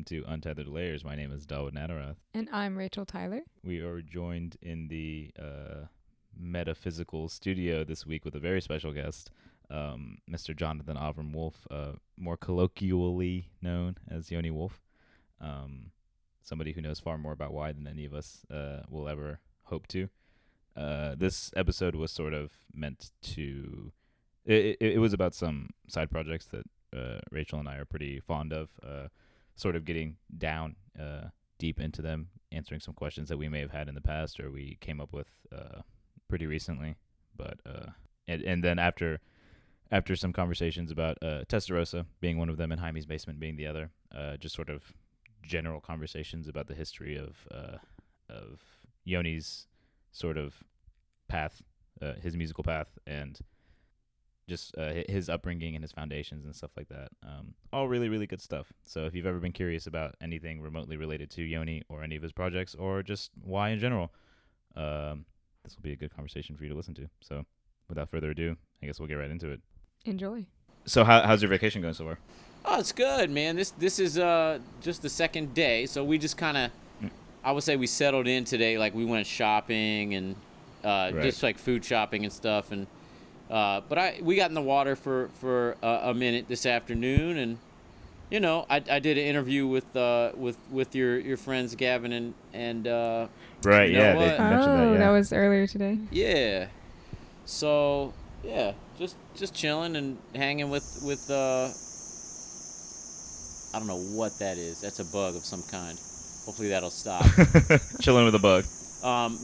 to Untethered Layers. My name is Dawood. And I'm Rachel Tyler. We are joined in the metaphysical studio this week with a very special guest, Mr. Jonathan Avram Wolf, more colloquially known as Yoni Wolf. Somebody who knows far more about why than any of us will ever hope to. This episode was sort of meant to... It was about some side projects that Rachel and I are pretty fond of, sort of getting down deep into them, answering some questions that we may have had in the past or we came up with pretty recently. But and then after some conversations about Testarossa being one of them and Hymie's basement being the other, just sort of general conversations about the history of Yoni's sort of path, his musical path, and just his upbringing and his foundations and stuff like that. All really, really good stuff. So if you've ever been curious about anything remotely related to Yoni or any of his projects or just why in general, this will be a good conversation for you to listen to. So without further ado, I guess we'll get right into it. Enjoy. So how's your vacation going so far? Oh, it's good, man. This is just the second day, so we just kind of, I would say we settled in today. Like we went shopping and just like food shopping and stuff, and but we got in the water for a minute this afternoon, and you know I did an interview with your friends Gavin and right, you know yeah, what? they mentioned that. Yeah, that was earlier today. Yeah, so yeah, just chilling and hanging with I don't know what that is. That's a bug of some kind. Hopefully that'll stop. Chilling with a bug.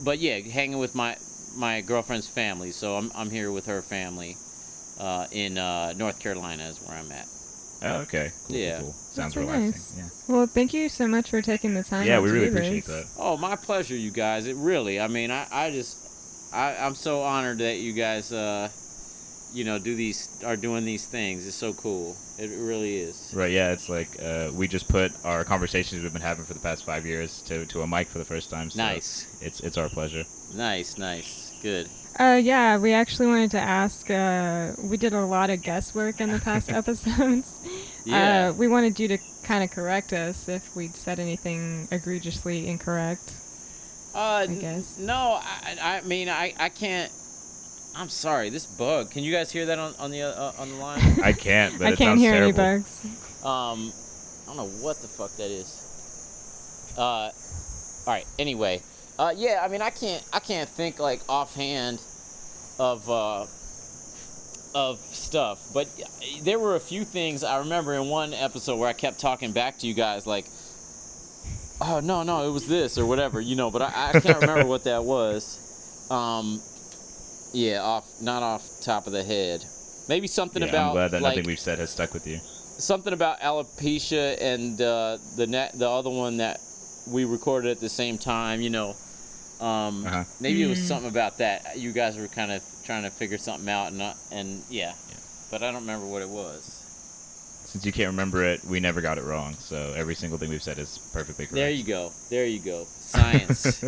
But yeah, hanging with my girlfriend's family. So I'm here with her family in North Carolina is where I'm at. Oh, okay. Cool, Yeah. cool. Sounds That's relaxing. nice. Well, thank you so much for taking the time. Yeah, out we to really do appreciate this. that. Oh, my pleasure, you guys. It really. I mean, I'm so honored that you guys are doing these things. It's so cool. It really is. Right, yeah, it's like we just put our conversations we've been having for the past 5 years to a mic for the first time. So Nice. It's our pleasure. Nice. Good. Yeah, we actually wanted to ask, we did a lot of guesswork in the past episodes. Yeah. We wanted you to kind of correct us if we'd said anything egregiously incorrect. I guess. No, I mean, I can't. I'm sorry, this bug. Can you guys hear that on the line? I can't, but I it can't sounds hear terrible. any bugs. I don't know what the fuck that is. All right. Anyway, yeah. I mean, I can't think like offhand of stuff, but there were a few things I remember in one episode where I kept talking back to you guys like, oh no, it was this or whatever, you know. But I can't remember what that was. Yeah, not off top of the head. Maybe something about. I'm glad that like, nothing we've said has stuck with you. something about alopecia and the other one that we recorded at the same time. You know, maybe it was something about that. You guys were kind of trying to figure something out, and yeah, but I don't remember what it was. Since you can't remember it, we never got it wrong. So every single thing we've said is perfectly correct. There you go. Science.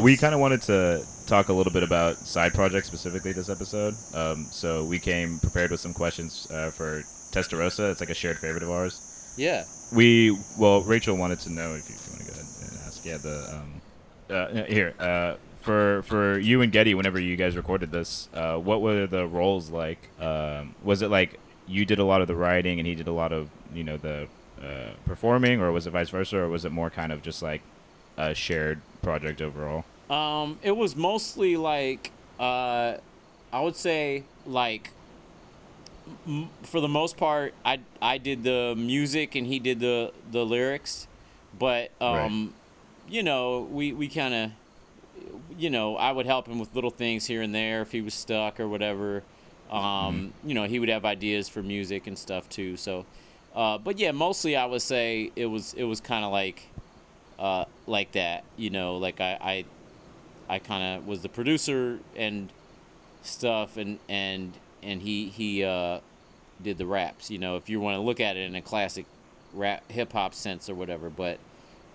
We kind of wanted to talk a little bit about side projects specifically this episode. So we came prepared with some questions for Testarossa. It's like a shared favorite of ours. Yeah. Rachel wanted to know if you want to go ahead and ask. Yeah, here for you and Getty, whenever you guys recorded this, what were the roles like? Was it like you did a lot of the writing and he did a lot of the performing, or was it vice versa, or was it more kind of just like a shared project overall? It was mostly like I would say like for the most part I did the music and he did the lyrics, but Right. you know, we kind of, you know, I would help him with little things here and there if he was stuck or whatever. You know, he would have ideas for music and stuff too. So but yeah, mostly I would say it was kind of like that, you know, like I kind of was the producer and stuff, and he did the raps, you know, if you want to look at it in a classic rap hip hop sense or whatever. But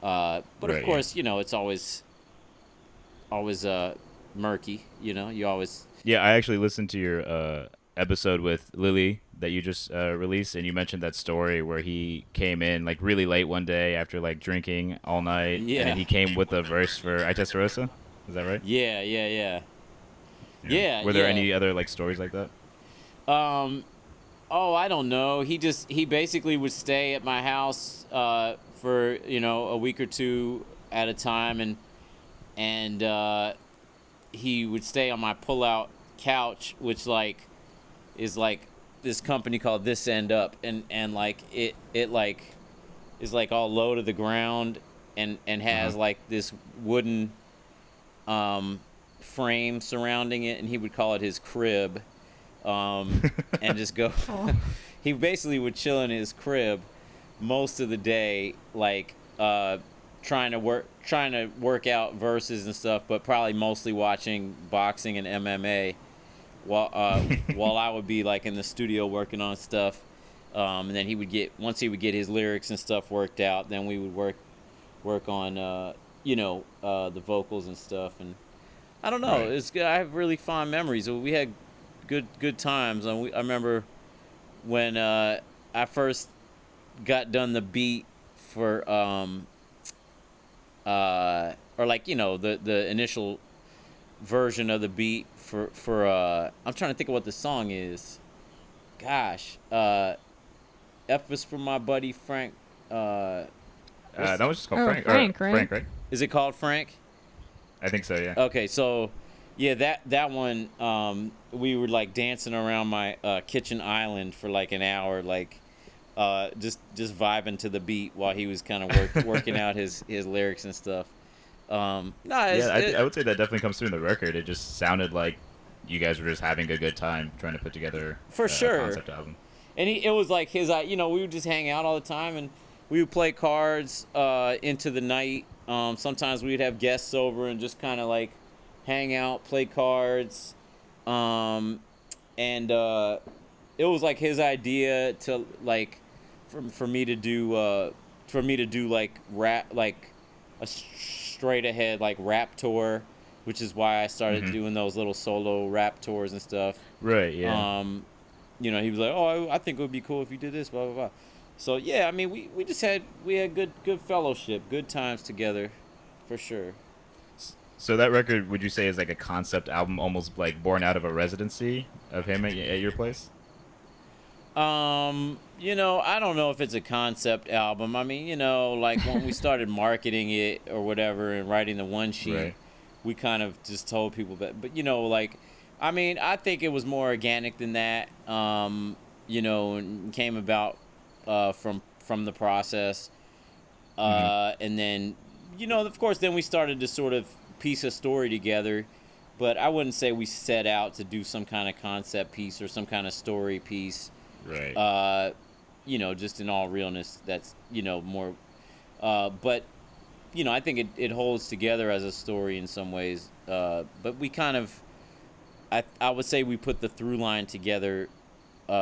Right, of course, you know, it's always murky, you know. You always Yeah, I actually listened to your episode with Lily that you just released, and you mentioned that story where he came in like really late one day after like drinking all night, and Yeah. then he came with a verse for I Testarossa. Is that right? Yeah, yeah, yeah. Were there Yeah. any other like stories like that? Oh, I don't know. He basically would stay at my house for a week or two at a time, and he would stay on my pull-out couch, which like is like this company called This End Up, and like it like is like all low to the ground and has like this wooden frame surrounding it, and he would call it his crib. And just go. He basically would chill in his crib most of the day, like trying to work out verses and stuff, but probably mostly watching boxing and MMA, while I would be like in the studio working on stuff. And then once he would get his lyrics and stuff worked out, then we would work on the vocals and stuff. And I don't know, Right. it's good. I have really fond memories. We had good times. I remember when I first got done the beat for or like the initial version of the beat for I'm trying to think of what the song is. Gosh, F is for my buddy Frank. That was just called Oh, Frank. Frank, right? Frank, right? Is it called Frank? I think so. Yeah. Okay, so yeah, that one, we were like dancing around my kitchen island for like an hour, like just vibing to the beat while he was kind of working out his lyrics and stuff. I would say that definitely comes through in the record. It just sounded like you guys were just having a good time trying to put together For sure. a concept album. And it was like his, we would just hang out all the time, and we would play cards into the night. Sometimes we'd have guests over and just kind of like hang out, play cards, and it was like his idea to like for me to do like rap, like a straight ahead like rap tour, which is why I started doing those little solo rap tours and stuff. Right. Yeah. He was like, "Oh, I think it would be cool if you did this, blah blah blah." So yeah, I mean, we had good fellowship, good times together, for sure. So that record, would you say, is like a concept album, almost like born out of a residency of him at your place? I don't know if it's a concept album. I mean, like when we started marketing it or whatever and writing the one sheet, Right. we kind of just told people that. But like, I mean, I think it was more organic than that. And came about from the process, and then of course, then we started to sort of piece a story together. But I wouldn't say we set out to do some kind of concept piece or some kind of story piece. Right. Just in all realness, that's more. But I think it holds together as a story in some ways. But we kind of, I would say we put the through line together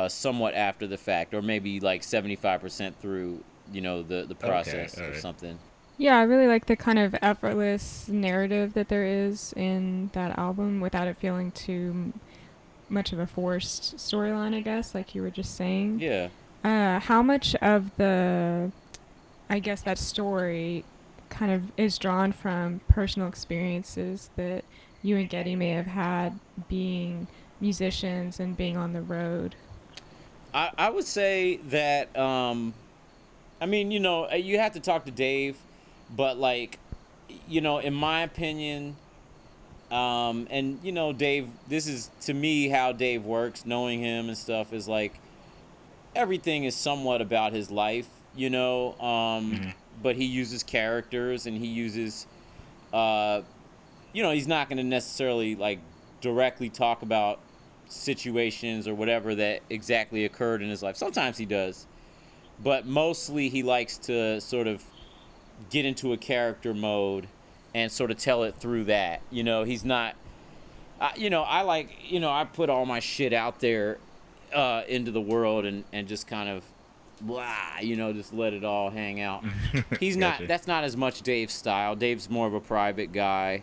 somewhat after the fact, or maybe like 75% through the process all or right. something. Yeah, I really like the kind of effortless narrative that there is in that album without it feeling too much of a forced storyline, I guess, like you were just saying. Yeah. How much of that story kind of is drawn from personal experiences that you and Getty may have had being musicians and being on the road? I would say that, I mean, you have to talk to Dave, but like, in my opinion, and Dave, this is to me how Dave works, knowing him and stuff, is like everything is somewhat about his life, but he uses characters and he uses, he's not going to necessarily like directly talk about situations or whatever that exactly occurred in his life. Sometimes he does, but mostly he likes to sort of get into a character mode and sort of tell it through that. He's not, I put all my shit out there into the world and just kind of, blah, just let it all hang out. He's not, Gotcha. that's not as much Dave's style. Dave's more of a private guy,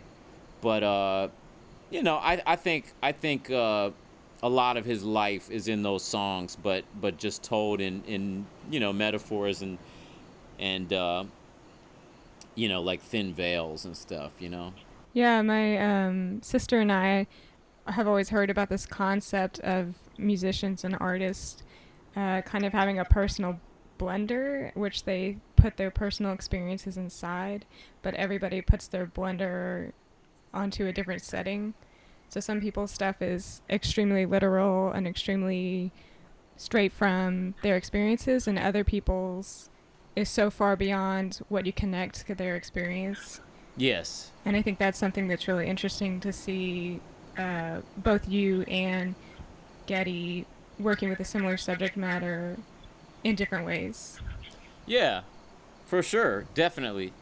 but, I think a a lot of his life is in those songs, but just told in metaphors and like thin veils and stuff. Yeah, my sister and I have always heard about this concept of musicians and artists kind of having a personal blender, which they put their personal experiences inside, but everybody puts their blender onto a different setting. So some people's stuff is extremely literal and extremely straight from their experiences, and other people's is so far beyond what you connect to their experience. Yes. And I think that's something that's really interesting to see both you and Getty working with a similar subject matter in different ways. Yeah, for sure, definitely.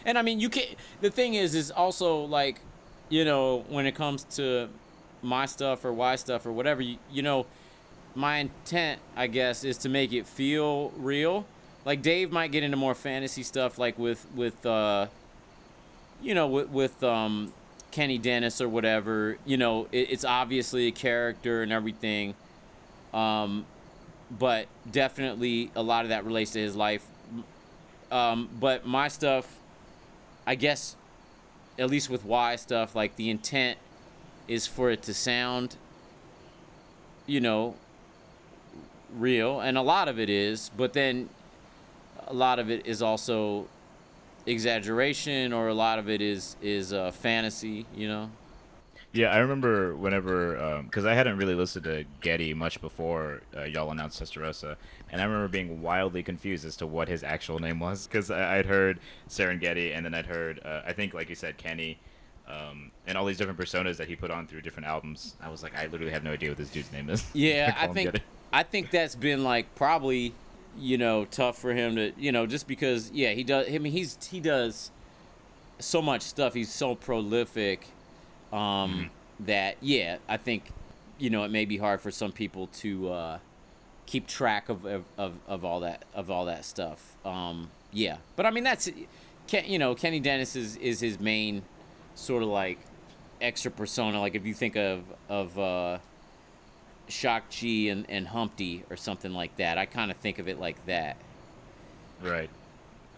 And I mean, you can. The thing is also like, when it comes to my stuff or Y stuff or whatever, my intent, I guess, is to make it feel real. Like Dave might get into more fantasy stuff, like with Kenny Dennis or whatever. It's obviously a character and everything. But definitely a lot of that relates to his life. But my stuff, I guess, at least with Y stuff, like the intent is for it to sound, real, and a lot of it is, but then a lot of it is also exaggeration, or a lot of it is fantasy. Yeah, I remember whenever, because I hadn't really listened to Getty much before y'all announced Testarossa, and I remember being wildly confused as to what his actual name was, because I'd heard Serengeti, and then I'd heard, I think, like you said, Kenny, and all these different personas that he put on through different albums. I was like, I literally have no idea what this dude's name is. Yeah, call him Getty. I think that's been like probably tough for him to just because he does. I mean, he does so much stuff. He's so prolific. That I think it may be hard for some people to keep track of all that stuff. But I mean that's Kenny Dennis is his main sort of like extra persona. Like if you think of Shakchi and Humpty or something like that, I kind of think of it like that. Right.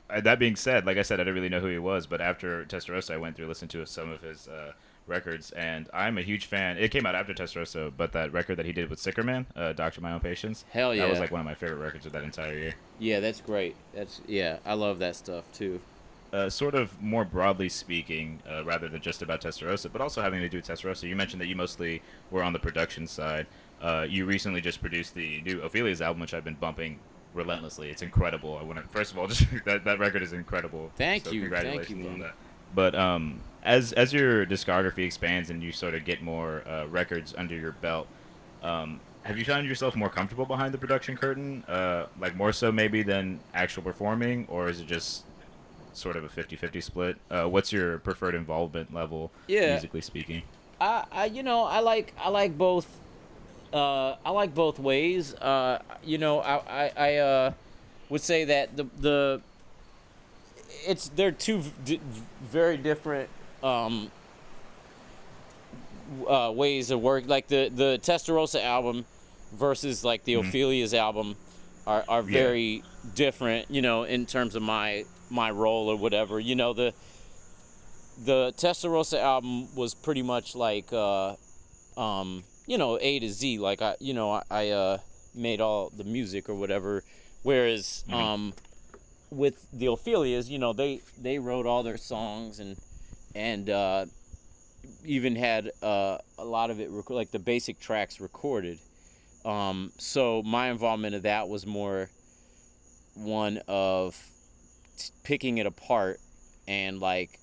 That being said, like I said, I didn't really know who he was, but after Testarossa, I went through listened to some of his records, and I'm a huge fan. It came out after Testarossa, but that record that he did with Sicker Man, Doctor My Own Patients, hell yeah, that was like one of my favorite records of that entire year. Yeah, that's great. I love that stuff too. Sort of more broadly speaking, rather than just about Testarossa, but also having to do with Testarossa, you mentioned that you mostly were on the production side. You recently just produced the new Ophelia's album, which I've been bumping relentlessly. It's incredible. I want to first of all just that record is incredible. Thank you. Congratulations man. on that. But as your discography expands and you sort of get more records under your belt, have you found yourself more comfortable behind the production curtain, like more so maybe than actual performing, or is it just sort of a 50-50 split? What's your preferred involvement level, musically speaking? I like both. I like both ways. I would say that they're two very different ways of work. Like the Testarossa album versus like the Ophelia's album are very different. In terms of my role or whatever. The Testarossa album was pretty much like A to Z. Like I made all the music or whatever. Whereas with the Ophelias, they wrote all their songs and even had a lot of it like the basic tracks recorded. So my involvement of that was more one of picking it apart and like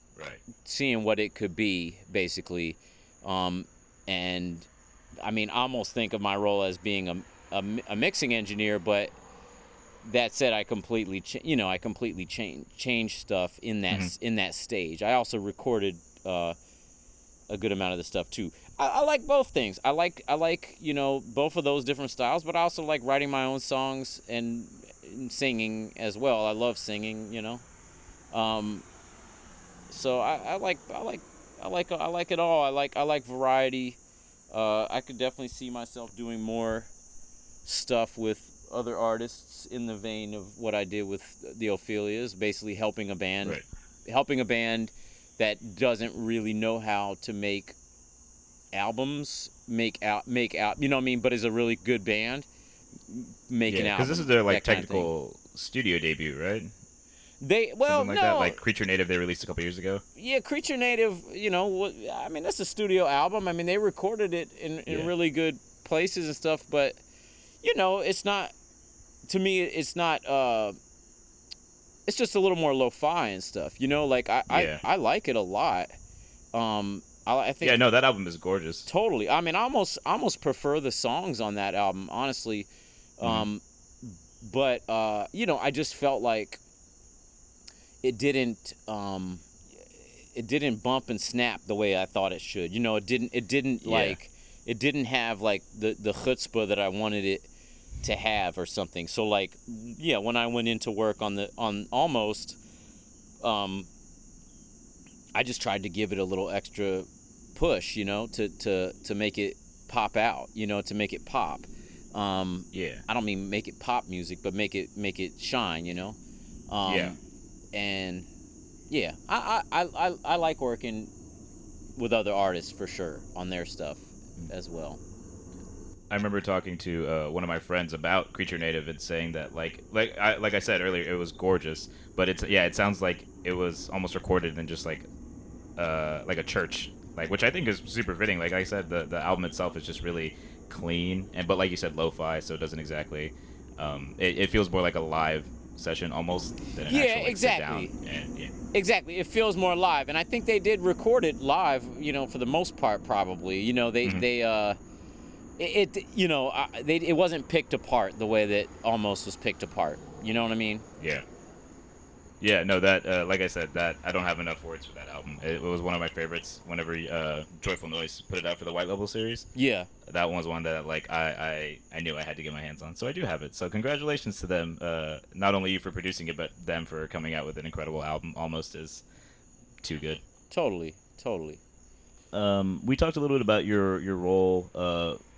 seeing what it could be, basically. And I mean, I almost think of my role as being a mixing engineer, but that said, I completely changed stuff in that stage. I also recorded a good amount of the stuff too. I like both things. I like both of those different styles, but I also like writing my own songs and singing as well. I love singing, so I like it all. I like variety. I could definitely see myself doing more stuff with other artists in the vein of what I did with the Ophelias, basically Right. helping a band that doesn't really know how to make albums, make out, you know what I mean, but is a really good band, make Yeah, an because this album, is their like that kind of thing. technical studio debut, right? Well, Something like that, no, like Creature Native they released a couple years ago. yeah, Creature Native, I mean, that's a studio album. I mean, they recorded it in Yeah. really good places and stuff, but it's not, to me, it's not, it's just a little more lo-fi and stuff, like Yeah. I like it a lot. I Yeah, think no, that album is gorgeous. totally. I mean, I almost prefer the songs on that album, honestly. Hmm. Um, but I just felt like it didn't um, it didn't bump and snap the way I thought it should. It didn't Yeah. like it didn't have like the chutzpah that I wanted it to have or something. So like, yeah, when I went into work on Almost, um, I just tried to give it a little extra push, to make it pop out, to make it pop. Yeah. I don't mean make it pop music, but make it shine. Yeah. Um, and yeah, I like working with other artists for sure on their stuff as well. I remember talking to one of my friends about Creature Native and saying that like I said earlier, it was gorgeous, but it sounds like it was almost recorded in just like a church, like, which I think is super fitting. Like I said, the album itself is just really clean, and but like you said, lo-fi, so it doesn't exactly. It feels more like a live session almost than an Yeah, actual like sit down. exactly. And yeah. Exactly. It feels more live, and I think they did record it live. For the most part, probably. Hmm. It wasn't picked apart the way that Almost was picked apart. You know what I mean? Yeah. Yeah, no, that like I said, that I don't have enough words for that album. It was one of my favorites. Whenever Joyful Noise put it out for the White Label series, Yeah. that one was one that like I knew I had to get my hands on. So I do have it. So congratulations to them. Not only you for producing it, but them for coming out with an incredible album. Almost is too good. Totally. Totally. We talked a little bit about your role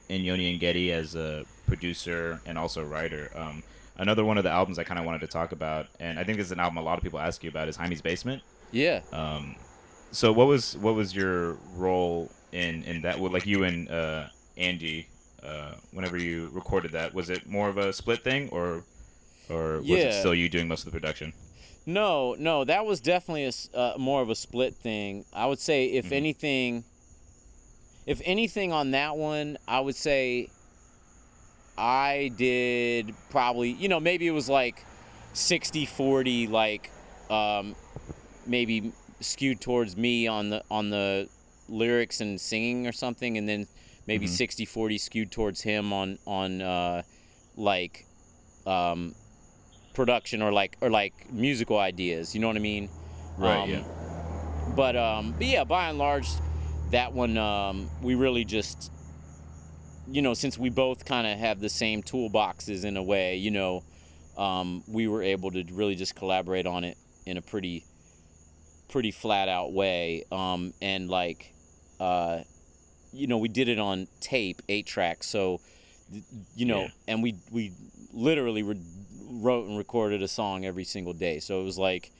in Yoni and Getty as a producer and also writer. Another one of the albums I kind of wanted to talk about, and I think this is an album a lot of people ask you about, is Hymie's Basement. Yeah. Um, so what was your role in that? Like you and Andy, whenever you recorded that, was it more of a split thing, or was it Yeah. still you doing most of the production? No, no, that was definitely more of a split thing. I would say, Hmm. if anything on that one, I would say I did probably, maybe it was like 60-40, like, um, maybe skewed towards me on the lyrics and singing or something, and then maybe Hmm. 60-40 skewed towards him on like, um, production or like musical ideas. You know what I mean? Right. Yeah. Um, but yeah, by and large, that one, we really just, since we both kind of have the same toolboxes in a way, we were able to really just collaborate on it in a pretty flat out way. And like, we did it on tape, 8 tracks. So, Yeah. and we literally wrote and recorded a song every single day. So it was like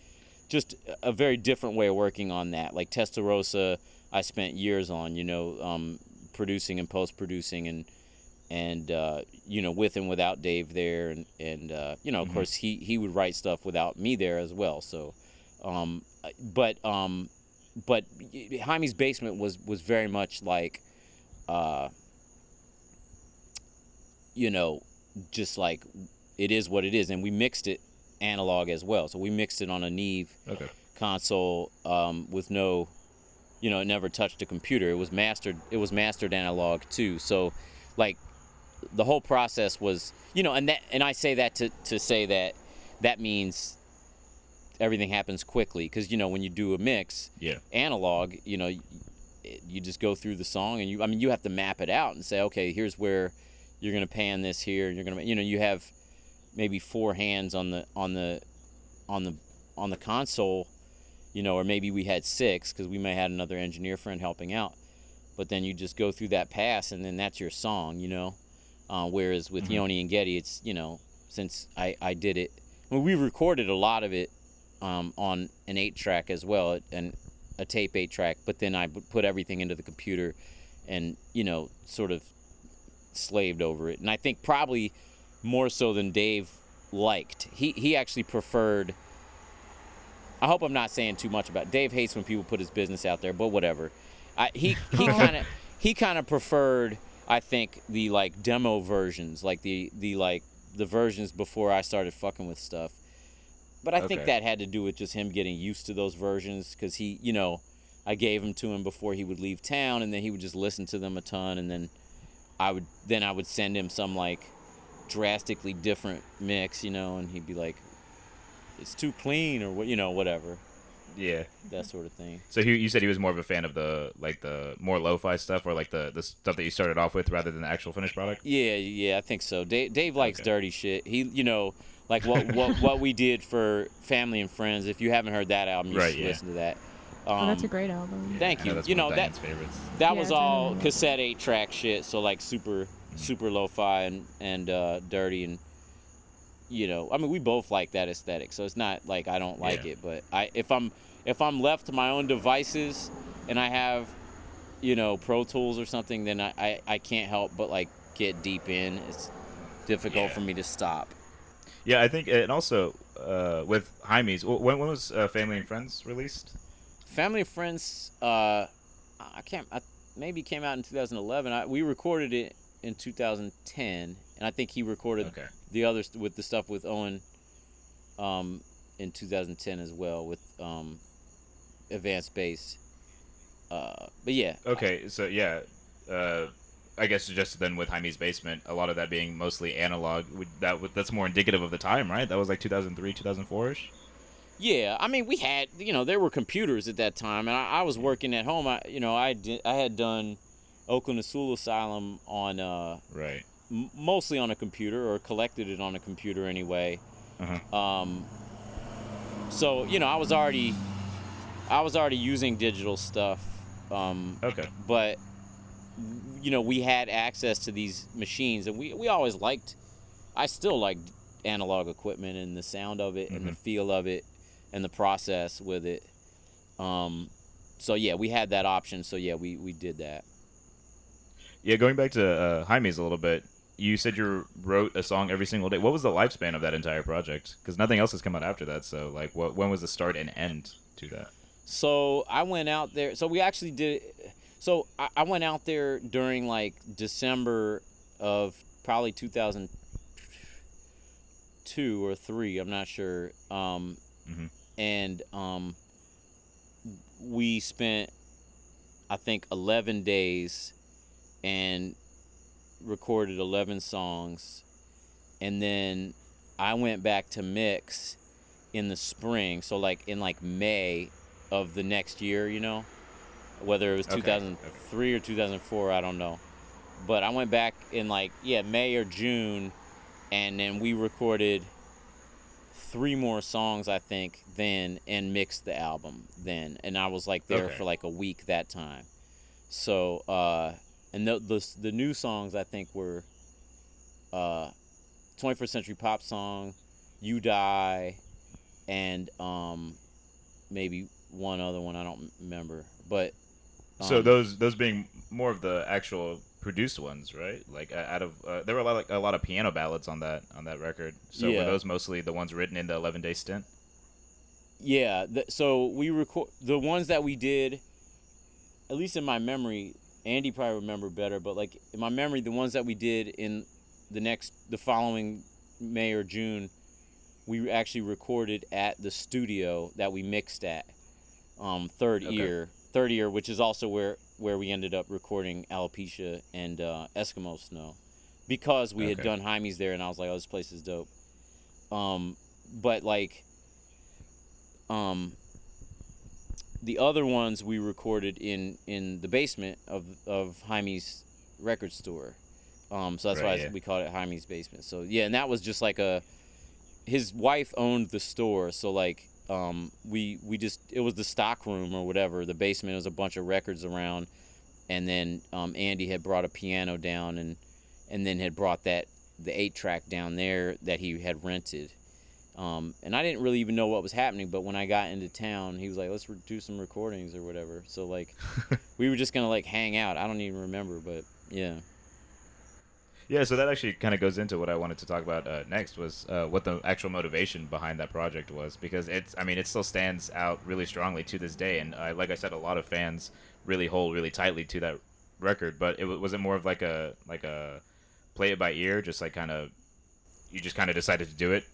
just a very different way of working on that. Like Testarossa, I spent years on, producing and post-producing and with and without Dave there, and of Hmm. course he would write stuff without me there as well. So, um, but Hymie's Basement was very much like, uh, you know, just like it is what it is, and we mixed it analog as well. So we mixed it on a Neve Okay. console, with no, it never touched a computer. It was mastered. It was mastered analog too. So, like, the whole process was, and I say that to say that means everything happens quickly, because when you do a mix Yeah. analog, you just go through the song, and you have to map it out and say, okay, here's where you're gonna pan this here, and you're gonna, you have maybe 4 hands on the console, or maybe we had 6 because we may have had another engineer friend helping out. but then you just go through that pass, and then that's your song, you know. Whereas with Yoni and Getty, it's, you know, since I did it, well, we recorded a lot of it on an 8-track as well, and a tape 8-track, but then I would put everything into the computer and, you know, sort of slaved over it. And I think probably more so than Dave liked. He actually preferred, I hope I'm not saying too much about it. Dave hates when people put his business out there, but whatever. He kind of preferred, I think, the like demo versions, like the versions before I started fucking with stuff. But I think that had to do with just him getting used to those versions, because he, you know, I gave them to him before he would leave town, and then he would just listen to them a ton, and then I would send him some like drastically different mix, you know, and he'd be like, it's too clean, or what, you know, whatever. Yeah. That sort of thing. So you said he was more of a fan of the more lo-fi stuff, or like the stuff that you started off with rather than the actual finished product? Yeah, I think so. Dave likes dirty shit. He, you know, like what we did for Family and Friends. If you haven't heard that album, you should listen to that. That's a great album. Yeah, Thank you. That's you one know of that favorites. that was all cassette 8-track shit. So like super lo-fi and dirty, and you know, I mean, we both like that aesthetic. So it's not like I don't like it, but if I'm left to my own devices and I have, you know, Pro Tools or something, then I can't help but like get deep in. It's difficult for me to stop. Yeah, I think, and also with Hymie's, when was Family and Friends released? Family and Friends, maybe came out in 2011. We recorded it in 2010, and I think he recorded the others with the stuff with Owen in 2010 as well with Advanced Bass. But yeah. Okay, so yeah, I guess just then with Hymie's Basement, a lot of that being mostly analog, that's more indicative of the time, right? That was like 2003, 2004-ish? Yeah, I mean, we had, you know, there were computers at that time, and I was working at home. I had done Oakland Asylum Asylum on mostly on a computer, or collected it on a computer anyway. So you know, I was already using digital stuff. But you know, we had access to these machines, and we always liked. I still like analog equipment and the sound of it and the feel of it and the process with it. So yeah, we had that option. So yeah, we did that. Yeah, going back to Hymie's a little bit, you said you wrote a song every single day. What was the lifespan of that entire project? Because nothing else has come out after that. So like, when was the start and end to that? So I went out there. So we actually did. So I went out there during like December of probably 2002 or 3. I'm not sure. And we spent, I think, 11 days and recorded 11 songs. And then I went back to mix in the spring. So like in like May of the next year, you know, whether it was 2003 or 2004, I don't know. But I went back in like, May or June, and then we recorded 3 more songs, I think, then, and mixed the album then. And I was like there for like a week that time. So, and the new songs, I think, were 21st Century Pop Song, You Die, and maybe one other one, I don't remember. But so those being more of the actual produced ones, right? Like out of there were a lot of piano ballads on that record. So were those mostly the ones written in the 11-day stint? Yeah. So we record the ones that we did. At least in my memory, Andy probably remember better. But like in my memory, the ones that we did in the following May or June, we actually recorded at the studio that we mixed at, Third Ear, which is also where we ended up recording Alopecia and Eskimo Snow, because we had done Hymie's there, and I was like, oh, this place is dope. But like, the other ones we recorded in the basement of Hymie's record store. So that's why we called it Hymie's Basement. So yeah, and that was just like his wife owned the store, so like we just, it was the stock room or whatever, the basement. It was a bunch of records around, and then Andy had brought a piano down, and then had brought the 8-track down there that he had rented. And I didn't really even know what was happening, but when I got into town, he was like, let's do some recordings or whatever. So, like, we were just going to, like, hang out. I don't even remember, but, yeah. Yeah, so that actually kind of goes into what I wanted to talk about next, was what the actual motivation behind that project was, because it still stands out really strongly to this day, and like I said, a lot of fans really hold really tightly to that record. But was it more of like a play it by ear, just like you just kind of decided to do it?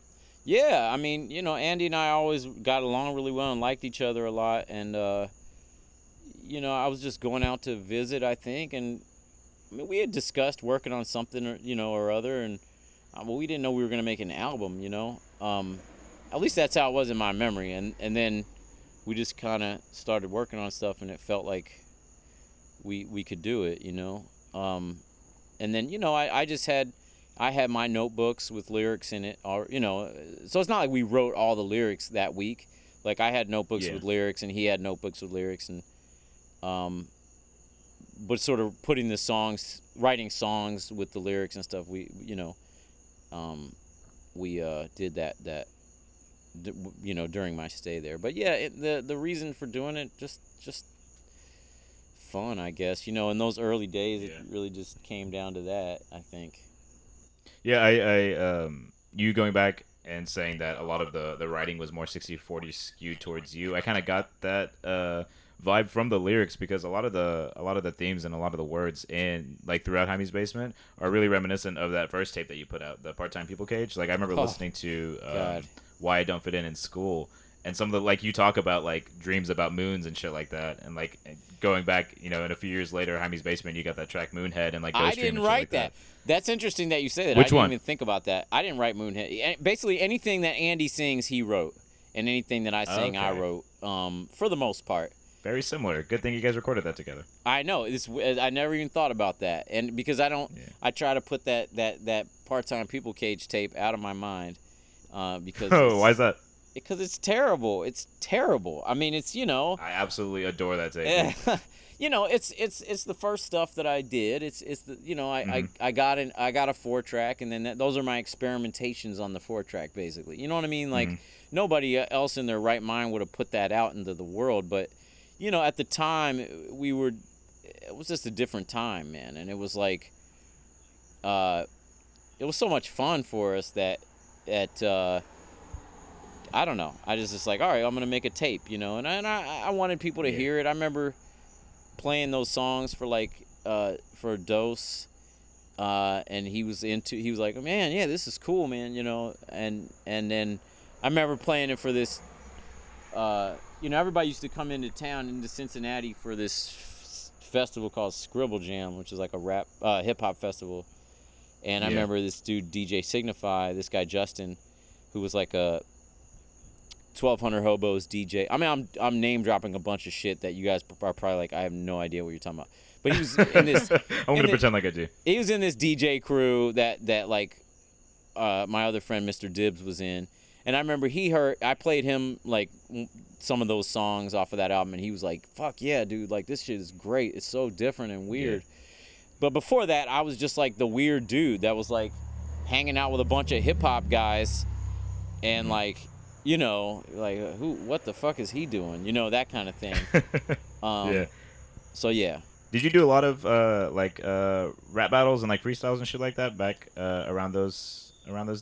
Yeah, I mean, Andy and I always got along really well and liked each other a lot, and I was just going out to visit, I think, and I mean, we had discussed working on something or other, and we didn't know we were going to make an album, at least that's how it was in my memory, and then we just kind of started working on stuff, and it felt like we could do it, and then I had my notebooks with lyrics in it, or so it's not like we wrote all the lyrics that week. Like, I had notebooks with lyrics, and he had notebooks with lyrics, and but sort of writing songs with the lyrics and stuff. We did that during my stay there. But yeah, the reason for doing it just fun, I guess. In those early days, it really just came down to that, I think. Yeah, I you going back and saying that a lot of the writing was more 60-40 skewed towards you. I kind of got that vibe from the lyrics, because a lot of the themes and a lot of the words in, like, throughout Hymie's Basement are really reminiscent of that first tape that you put out, the Part-Time People Cage. Like, I remember listening to Why I Don't Fit In School, and some of the, like, you talk about, like, dreams about moons and shit like that, and, like, going back, and a few years later, Hymie's Basement, you got that track Moonhead and, like, Ghost I Dream didn't and shit write like that. That's interesting that you say that. Which I didn't one? even think about that. I didn't write Moonhead. Basically, anything that Andy sings, he wrote, and anything that I sing, I wrote, for the most part. Very similar. Good thing you guys recorded that together. I know. I never even thought about that, and because I try to put that Part-Time People Cage tape out of my mind, because why is that? Because it's terrible. It's terrible. I mean, it's I absolutely adore that tape. it's the first stuff that I did. It's the I got a 4-track, and then those are my experimentations on the 4-track, basically. You know what I mean? Like, nobody else in their right mind would have put that out into the world, but at the time, it was just a different time, man. And it was like, it was so much fun for us that I don't know. I just like, all right, I'm going to make a tape, and I wanted people to hear it. I remember playing those songs for, like, for Dose, and he was like, man, yeah, this is cool, man, and then I remember playing it for this, everybody used to come into town, into Cincinnati, for this festival called Scribble Jam, which is like a rap, hip-hop festival. And I remember this dude, DJ Signify, this guy Justin, who was like a 1200 Hobos DJ. I mean, I'm name-dropping a bunch of shit that you guys are probably like, I have no idea what you're talking about. But he was in this... I'm going to pretend like I do. He was in this DJ crew that like, my other friend, Mr. Dibbs, was in. And I remember I played him, like, some of those songs off of that album, and he was like, fuck yeah, dude, like, this shit is great. It's so different and weird. Yeah. But before that, I was just, like, the weird dude that was, like, hanging out with a bunch of hip-hop guys and, like, what the fuck is he doing? That kind of thing. Yeah. So, yeah. Did you do a lot of, rap battles and, like, freestyles and shit like that back around those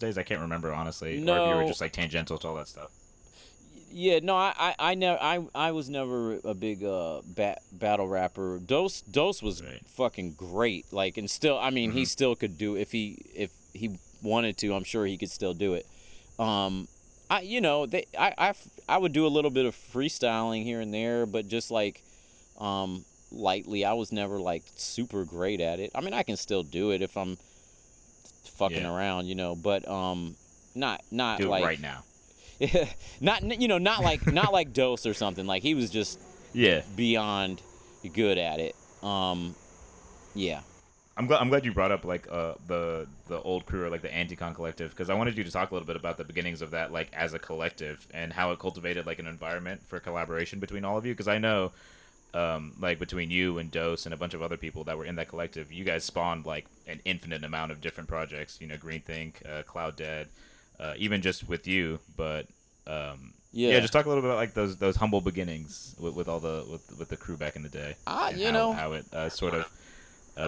days? I can't remember, honestly. No. Or if you were just, like, tangential to all that stuff. Yeah, no, I was never a big battle rapper. Dose was fucking great. Like, and still, I mean, he still could do, if he wanted to, I'm sure he could still do it. I would do a little bit of freestyling here and there, but just like lightly. I was never like super great at it. I mean, I can still do it if I'm fucking around, but not do like it right now. not like Dose or something. Like, he was just beyond good at it. Yeah. I'm glad you brought up like the old crew, or like the Anticon collective, because I wanted you to talk a little bit about the beginnings of that, like, as a collective, and how it cultivated like an environment for collaboration between all of you. Because I know like between you and Dose and a bunch of other people that were in that collective, you guys spawned like an infinite amount of different projects. You know, Greenthink, Cloud Dead, even just with you. But yeah, just talk a little bit about like those humble beginnings with all the with the crew back in the day. And you know, how it sort of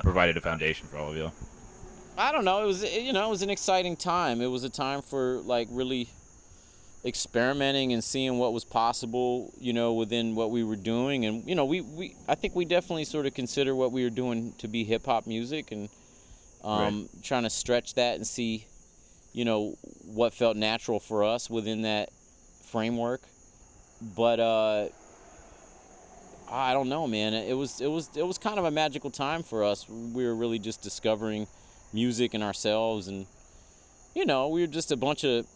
provided a foundation for all of you. I don't know. It was it was an exciting time. It was a time for like really experimenting and seeing what was possible, within what we were doing. And, I think we definitely sort of consider what we were doing to be hip hop music, and trying to stretch that and see, what felt natural for us within that framework. But, I don't know, man. It was kind of a magical time for us. We were really just discovering music and ourselves, and, we were just a bunch of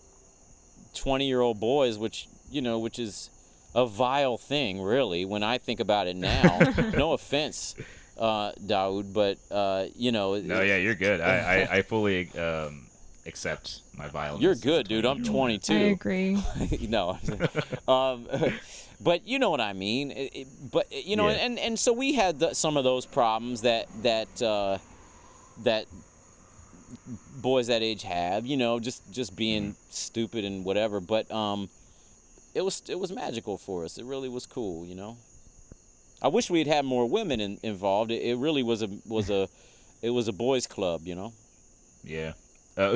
20-year-old boys, which is a vile thing, really, when I think about it now. No offense, Dawood, but No, yeah, you're good. I fully accept my violence. You're good, dude. I'm 22. I agree. No, but you know what I mean. And so we had some of those problems that boys that age have, just being stupid and whatever. But it was magical for us. It really was cool, I wish we'd had more women involved. It really was a boys club, Yeah.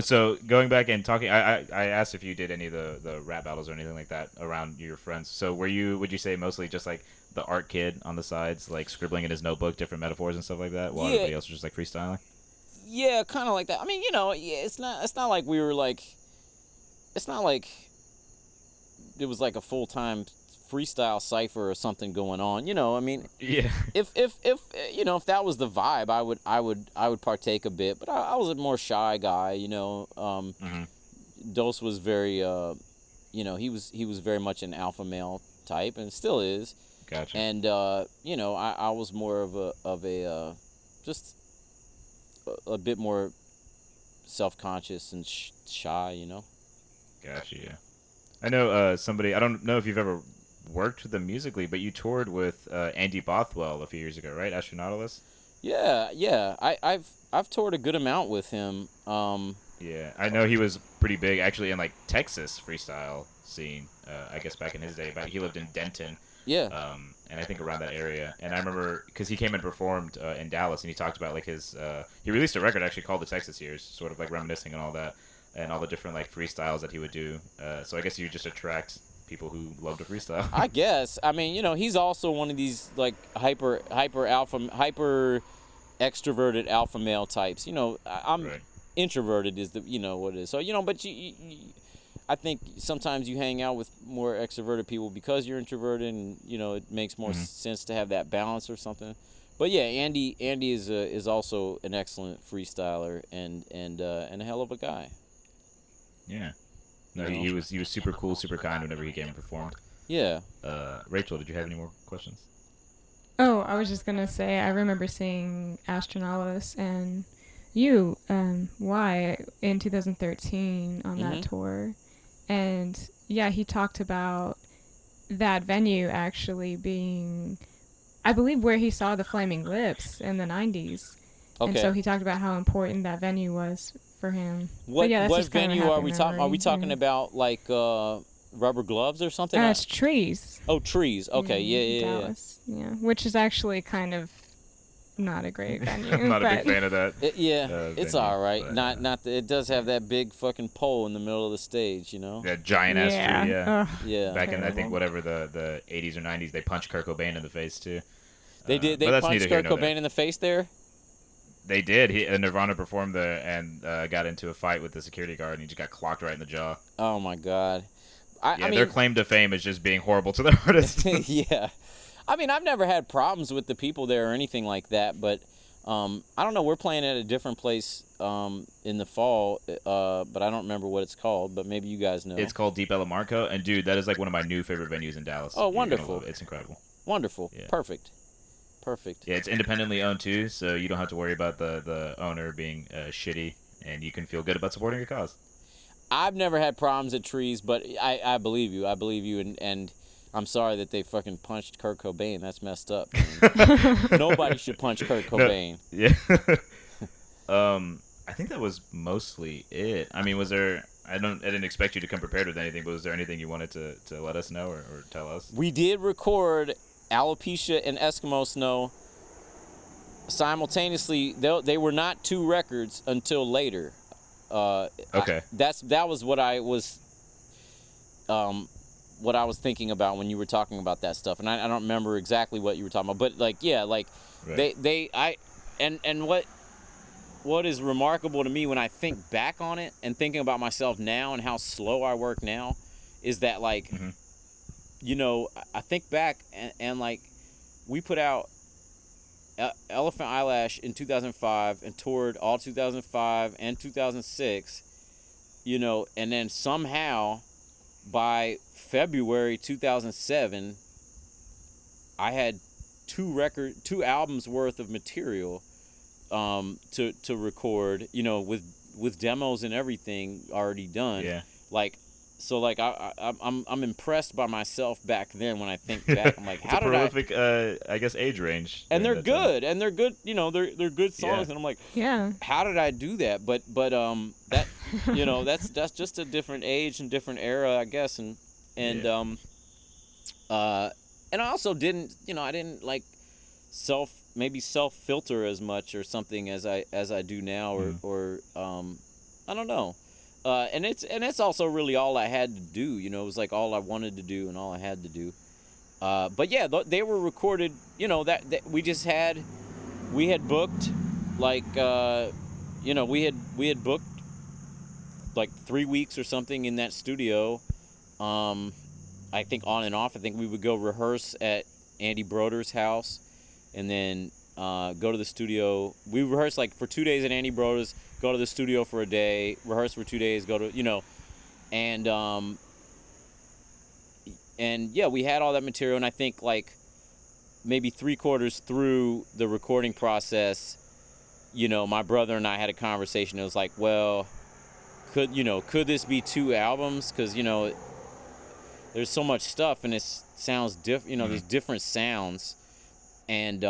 So going back and talking, I asked if you did any of the rap battles or anything like that around your friends. So would you say mostly just like the art kid on the sides, like scribbling in his notebook different metaphors and stuff like that, while everybody else was just like freestyling? Yeah, kind of like that. I mean, it's not like we were like, it's not like it was like a full-time freestyle cipher or something going on. I mean, yeah. If that was the vibe, I would partake a bit. But I was a more shy guy. Dose was very, he was very much an alpha male type, and still is. Gotcha. And I was more of a just a bit more self-conscious and shy, Gotcha, yeah. I know somebody, I don't know if you've ever worked with them musically, but you toured with Andy Bothwell a few years ago, right? Astronautilus? Yeah. I've toured a good amount with him. Yeah, I know he was pretty big, actually, in, like, Texas freestyle scene, I guess back in his day. But he lived in Denton. Yeah. And I think around that area. And I remember, because he came and performed in Dallas, and he talked about, like, he released a record actually called The Texas Years, sort of, like, reminiscing and all that, and all the different, like, freestyles that he would do. So I guess you just attract people who love to freestyle. I guess. I mean, he's also one of these, like, hyper extroverted alpha male types. I'm right. Introverted is the, what it is. So, but I think sometimes you hang out with more extroverted people because you're introverted, and it makes more sense to have that balance or something. But yeah, Andy is also an excellent freestyler and a hell of a guy. Yeah. No, he was super cool, super kind whenever he came and performed. Yeah. Rachel, did you have any more questions? Oh, I was just gonna say I remember seeing Astronautilus and you, in 2013 on that tour. And yeah, he talked about that venue actually being, I believe, where he saw the Flaming Lips in the 90s. Okay. And so he talked about how important that venue was for him. What venue are we talking? Are we talking about like Rubber Gloves or something? It's Trees. Oh, Trees. Okay, yeah. Dallas. Yeah, which is actually kind of not a great venue. I'm not a big fan of that. It's all right. It does have that big fucking pole in the middle of the stage, That giant ass tree, yeah. Yeah. Back in, I think, whatever the 80s or 90s, they punched Kurt Cobain in the face too. They did. They punched Kurt Cobain in the face there. They did. Nirvana performed there and got into a fight with the security guard, and he just got clocked right in the jaw. Oh my god. I mean, their claim to fame is just being horrible to their artists. Yeah. I mean, I've never had problems with the people there or anything like that, but I don't know. We're playing at a different place in the fall, but I don't remember what it's called, but maybe you guys know. It's called Deep Ella Marco, and dude, that is like one of my new favorite venues in Dallas. Oh, wonderful. It's incredible. Wonderful. Yeah. Perfect. Yeah, it's independently owned too, so you don't have to worry about the owner being shitty, and you can feel good about supporting your cause. I've never had problems at Trees, but I believe you. I believe you, and I'm sorry that they fucking punched Kurt Cobain. That's messed up. Man. Nobody should punch Kurt Cobain. No, yeah. I think that was mostly it. I mean, was there? I didn't expect you to come prepared with anything, but was there anything you wanted to let us know or tell us? We did record Alopecia and Eskimo Snow simultaneously. They were not 2 records until later. Okay. That was what I was thinking about when you were talking about that stuff, and I don't remember exactly what you were talking about, but like, yeah, like right. and what is remarkable to me when I think back on it and thinking about myself now and how slow I work now is that, like, you know, I think back and like we put out Elephant Eyelash in 2005 and toured all 2005 and 2006, you know, and then somehow by February 2007 I had 2 albums worth of material to record, you know, with demos and everything already done. Yeah. Like, so like I'm impressed by myself back then when I think back. I'm like, how did prolific, I guess, age range. And they're good, and they're good. You know, they're good songs, and I'm like, yeah, how did I do that? But that, you know, that's just a different age and different era, I guess, and I also didn't, you know, I didn't like self filter as much or something as I do now, or I don't know. And it's also really all I had to do, you know. It was like all I wanted to do and all I had to do. But yeah, they were recorded, you know, that we had booked like, you know, we had booked like 3 weeks or something in that studio. I think on and off. I think we would go rehearse at Andy Broder's house, and then go to the studio. We rehearsed like for 2 days at Andy Broder's, go to the studio for a day, rehearse for 2 days, go to, you know, and yeah, we had all that material, and I think like maybe 3/4 through the recording process, you know, my brother and I had a conversation. It was like, well, could this be 2 albums? Because, you know, there's so much stuff and it sounds different, you know, there's different sounds, and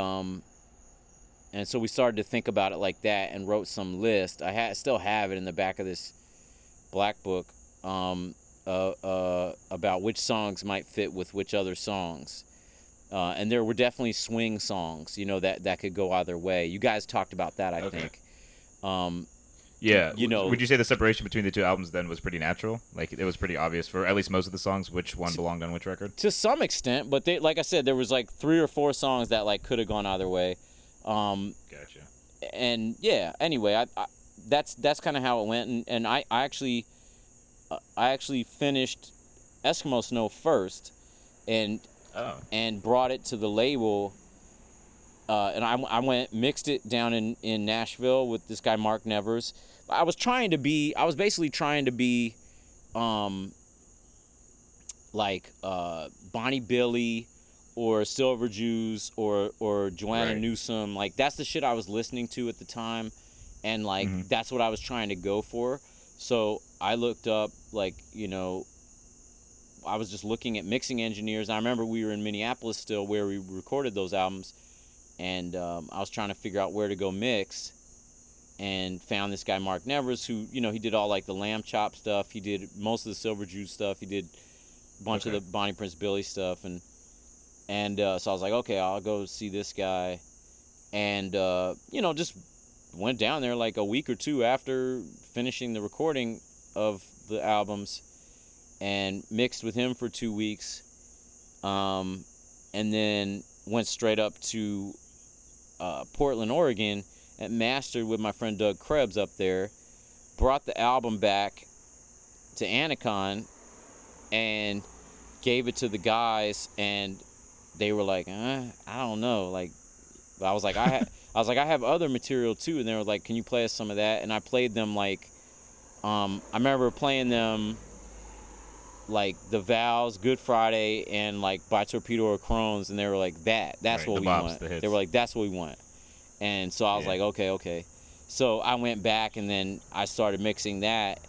so we started to think about it like that and wrote some list. I still have it in the back of this black book, about which songs might fit with which other songs, and there were definitely swing songs, you know, that could go either way. You guys talked about that, I think. Yeah, you know, would you say the separation between the 2 albums then was pretty natural? Like, it was pretty obvious for at least most of the songs which one belonged on which record? To some extent, but they, like I said, there was like 3 or 4 songs that like could have gone either way. Gotcha. And yeah, anyway, I that's kind of how it went, and I actually finished Eskimo Snow first, and brought it to the label. And I went mixed it down in Nashville with this guy Mark Nevers. I was basically trying to be like Bonnie Billy or Silver Jews or Joanna Newsom. Like, that's the shit I was listening to at the time, and like that's what I was trying to go for. So I looked up, like, you know, I was just looking at mixing engineers. I remember we were in Minneapolis still, where we recorded those albums, and I was trying to figure out where to go mix, and found this guy Mark Nevers, who, you know, he did all like the Lamb Chop stuff, he did most of the Silver Jews stuff, he did a bunch of the Bonnie Prince Billy stuff, and so I was like, okay, I'll go see this guy, and you know, just went down there like a week or 2 after finishing the recording of the albums, and mixed with him for 2 weeks, and then went straight up to Portland, Oregon, and mastered with my friend Doug Krebs up there. Brought the album back to Anacon and gave it to the guys, and they were like, I don't know. Like, I was like, I have other material too, and they were like, can you play us some of that? And I played them like, I remember playing them like The Vows, Good Friday, and like By Torpedo or Crohn's, and they were like, that's what we want. They were like, that's what we want. And so I was like, okay. So I went back, and then I started mixing that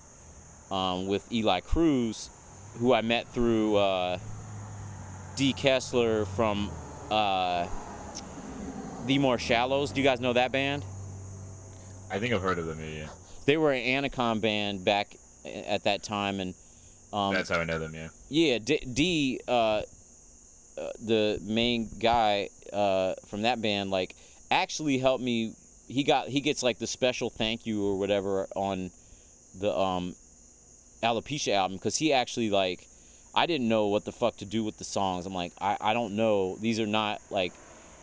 with Eli Cruz, who I met through D. Kessler from The More Shallows. Do you guys know that band? I think I've heard of them. Yeah. They were an Anacon band back at that time, and That's how I know them. Yeah. yeah, D the main guy from that band, like, actually helped me. He gets like the special thank you or whatever on the Alopecia album, because he actually, like, I didn't know what the fuck to do with the songs. I'm like, I don't know. These are not, like,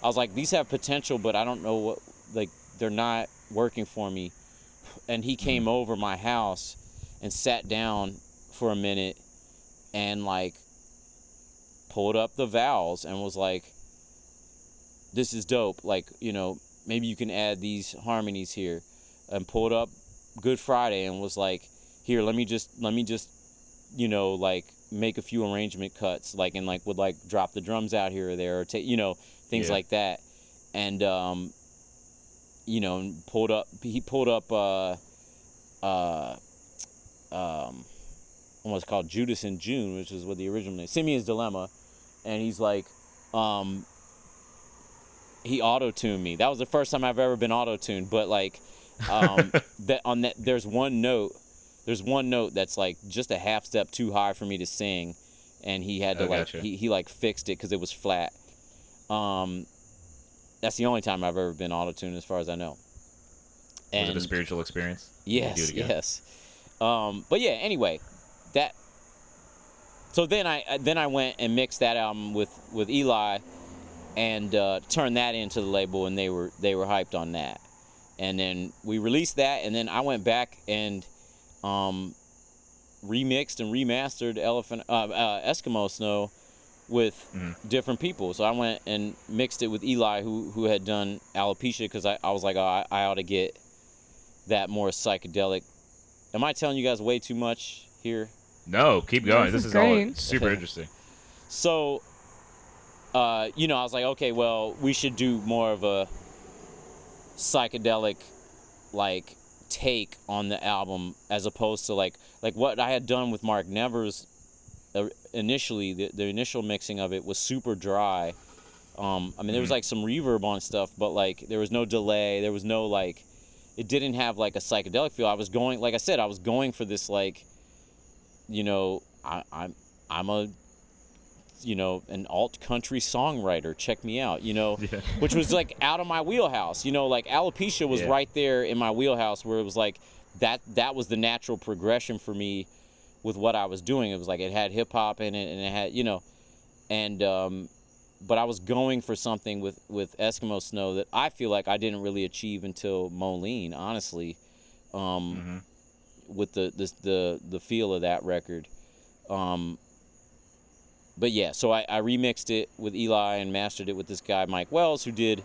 I was like, these have potential, but I don't know what, like, they're not working for me. And he came over my house and sat down for a minute and, like, pulled up the vowels and was like, this is dope. Like, you know, maybe you can add these harmonies here. And pulled up Good Friday and was like, here, let me just, you know, like, make a few arrangement cuts, like, and, like, would, like, drop the drums out here or there, or take, you know, things like that. And you know, he pulled up what's called Judas in June, which is what the original name, Simeon's Dilemma. And he's like, he auto-tuned me. That was the first time I've ever been auto-tuned, but, like, there's one note that's, like, just a half step too high for me to sing, and he had to he like fixed it because it was flat. That's the only time I've ever been auto-tuned, as far as I know. And was it a spiritual experience? Yes, yes. But yeah, anyway, that. So then I went and mixed that album with Eli, and turned that into the label, and they were hyped on that. And then we released that, and then I went back and remixed and remastered Eskimo Snow with different people. So I went and mixed it with Eli, who had done Alopecia, because I was like, oh, I ought to get that more psychedelic. Am I telling you guys way too much here? No, keep going. This is all super interesting. So, you know, I was like, okay, well, we should do more of a psychedelic, like, take on the album, as opposed to like what I had done with Mark Nevers. Initially, the initial mixing of it was super dry. I mean, there was like some reverb on stuff, but, like, there was no delay. There was no, like, it didn't have, like, a psychedelic feel. I was going, like I said, I was going for this, like, you know, I'm a, you know, an alt country songwriter. Check me out, you know, which was, like, out of my wheelhouse. You know, like, Alopecia was right there in my wheelhouse, where it was like that was the natural progression for me with what I was doing. It was like, it had hip hop in it, and it had, you know, and but I was going for something with Eskimo Snow that I feel like I didn't really achieve until Moline, honestly, with the feel of that record. But yeah, so I remixed it with Eli and mastered it with this guy Mike Wells, who did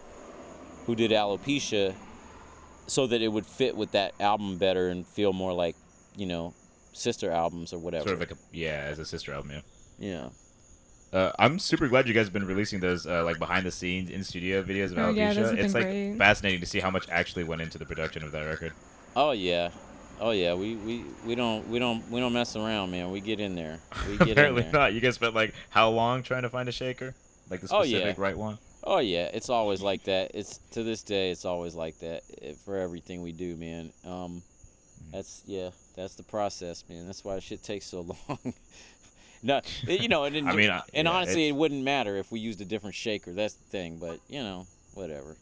Alopecia, so that it would fit with that album better and feel more like, you know, sister albums or whatever. Sort of like as a sister album, yeah. I'm super glad you guys have been releasing those like behind the scenes in studio videos of Alopecia. Yeah, those have it's been like great. fascinating to see how much actually went into the production of that record. Oh yeah. We don't mess around, man. We get in there. We get Apparently in there. not. You guys spent like how long trying to find a shaker? Like the specific right one? Oh yeah, it's always like that. It's to this day, it's always like that for everything we do, man. That's the process, man. That's why shit takes so long. No, you know, and honestly, it wouldn't matter if we used a different shaker. That's the thing, but, you know, whatever.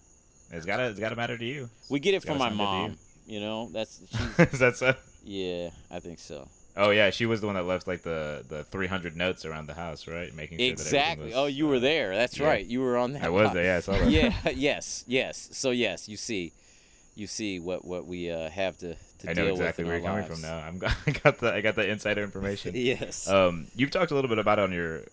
It's gotta matter to you. We get it from my mom. You know, Is that so? Yeah, I think so. Oh yeah, she was the one that left like the 300 notes around the house, right? Making sure exactly. That everything was, oh, you were there. That's right. You were on that. I was there. Yeah, I saw that. Yeah. Yes. So yes, you see what we have to I deal know exactly with where in you're our coming lives. from now. I got the insider information. Yes. You've talked a little bit about it on your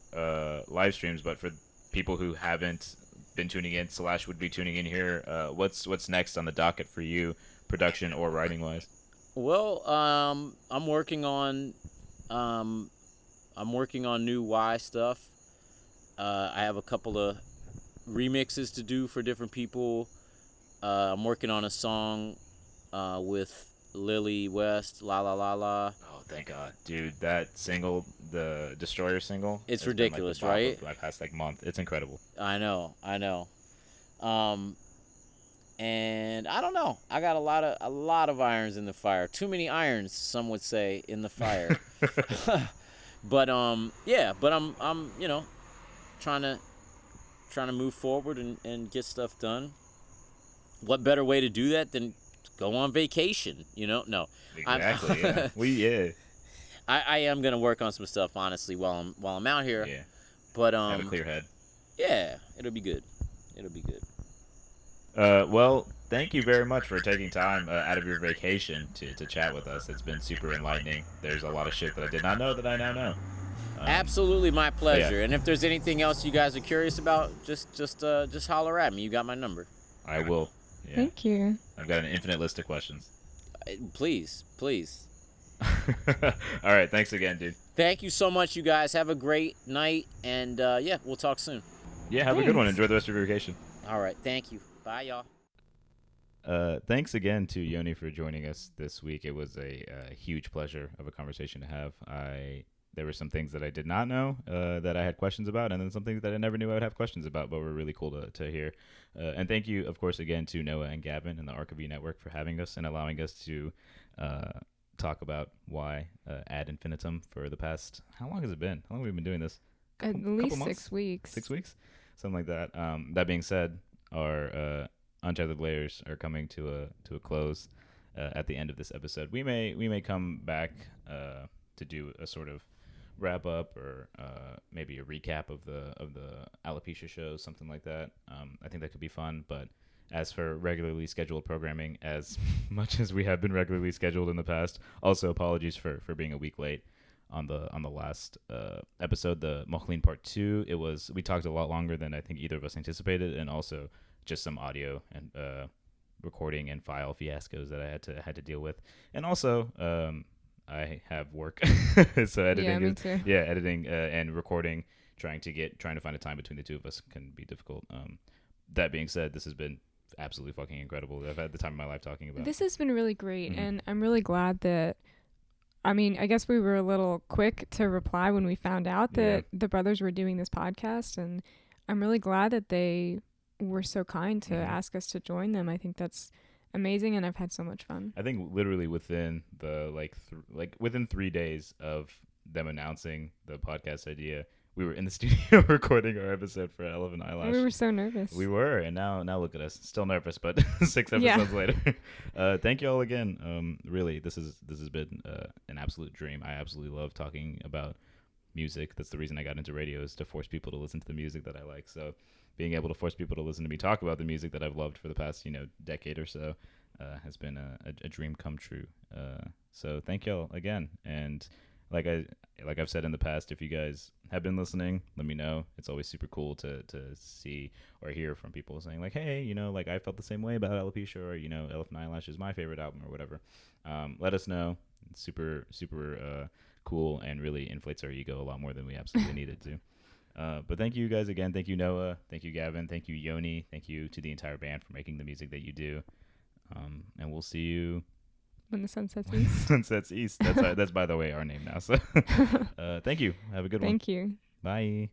live streams, but for people who haven't been tuning in / would be tuning in here, what's next on the docket for you, production or writing wise? Well, I'm working on new Y stuff. I have a couple of remixes to do for different people. I'm working on a song with Lily West, La La La La. Oh, thank God, dude! That single, the Destroyer single, It's has been like the ridiculous, bop right? of my past like month. It's incredible. I know, I know. Um, and I don't know. I got a lot of irons in the fire. Too many irons, some would say, in the fire. But yeah. But I'm trying to move forward and get stuff done. What better way to do that than go on vacation? No. I'm Exactly. Yeah. Yeah. I am gonna work on some stuff honestly while I'm out here. Yeah. But Have a clear head. yeah, it'll be good. It'll be good. Well, thank you very much for taking time out of your vacation to chat with us. It's been super enlightening. There's a lot of shit that I did not know that I now know. Absolutely my pleasure. yeah. And if there's anything else you guys are curious about, just holler at me. You got my number. I will. Yeah. Thank you. I've got an infinite list of questions. Please. All right. Thanks again, dude. Thank you so much, you guys. Have a great night, and yeah, we'll talk soon. Yeah. Have a good one. Thanks. Enjoy the rest of your vacation. All right. Thank you. Bye, y'all. Thanks again to Yoni for joining us this week. It was a huge pleasure of a conversation to have. There were some things that I did not know that I had questions about, and then some things that I never knew I would have questions about, but were really cool to hear. And thank you, of course, again to Noah and Gavin and the thearkofe Network for having us and allowing us to talk about why ad infinitum for the past. How long has it been? How long have we been doing this? At least months? 6 weeks. 6 weeks, something like that. That being said, our Untethered layers are coming to a close at the end of this episode. We may come back to do a sort of wrap up or maybe a recap of the alopecia shows, something like that. I think that could be fun. But as for regularly scheduled programming, as much as we have been regularly scheduled in the past, also apologies for being a week late on the last episode, the Mochlin Part 2. We talked a lot longer than I think either of us anticipated, and also just some audio and recording and file fiascos that I had to deal with, and also I have work, so editing editing and recording, trying to find a time between the two of us can be difficult. That being said, this has been absolutely fucking incredible. I've had the time of my life talking about. This has been really great, Mm-hmm. and I'm really glad that. I mean, I guess we were a little quick to reply when we found out that the brothers were doing this podcast, and I'm really glad that they were so kind to ask us to join them. I think that's amazing, and I've had so much fun. I think literally within the within 3 days of them announcing the podcast idea, we were in the studio recording our episode for Elephant Eyelash. We were so nervous. We were, and now look at us, still nervous, but 6 episodes later. Thank you all again. Really, this has been an absolute dream. I absolutely love talking about music. That's the reason I got into radio, is to force people to listen to the music that I like. So being able to force people to listen to me talk about the music that I've loved for the past decade or so has been a dream come true. So thank y'all again, and like I've said in the past, if you guys have been listening, let me know. It's always super cool to see or hear from people saying like, hey, like I felt the same way about alopecia, or Elephant Eyelash is my favorite album or whatever. Let us know. It's super cool and really inflates our ego a lot more than we absolutely needed to. But thank you guys again. Thank you, Noah. Thank you, Gavin. Thank you, Yoni. Thank you to the entire band for making the music that you do. And we'll see you when the sun sets east. Sun sets east. That's by the way our name now. So thank you. Have a good one. Thank you. Bye.